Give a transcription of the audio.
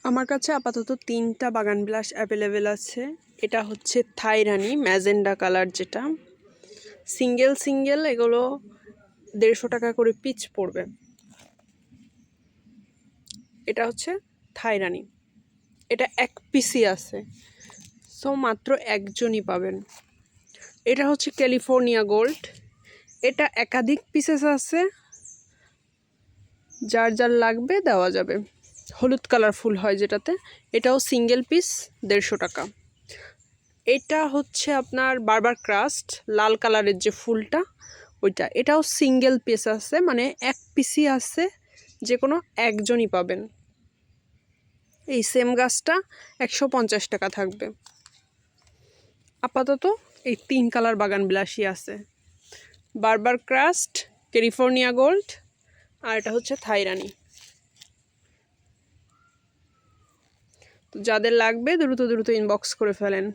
আমার কাছে আপাতত 3টা বাগান বিলাস অ্যাভেলেবেল আছে। এটা হচ্ছে থাই রানী ম্যাজেন্ডা কালার, যেটা সিঙ্গেল এগুলো 150 টাকা করে পিচ পড়বে। এটা হচ্ছে থাই রানী, এটা এক পিসই আছে, সো মাত্র একজনই পাবেন। এটা হচ্ছে ক্যালিফোর্নিয়া গোল্ড, এটা একাধিক পিসেস আছে, যার লাগবে দেওয়া যাবে। হলুদ কালার ফুল হয় যেটাতে, এটাও সিঙ্গেল পিস 150 টাকা। এটা হচ্ছে আপনার বারবার ক্রাস্ট লাল কালারের যে ফুলটা ওইটা, এটাও সিঙ্গেল পিস আছে, মানে এক পিসই আছে, যে কোনো একজনই পাবেন। এই সেম গাছটা 150 টাকা থাকবে। আপাতত এই 3 কালার বাগান বিলাসী আছে, বারবার ক্রাস্ট, ক্যালিফোর্নিয়া গোল্ড, আর এটা হচ্ছে থাই রানী। তো যাদের লাগবে দ্রুত ইনবক্স করে ফেলেন।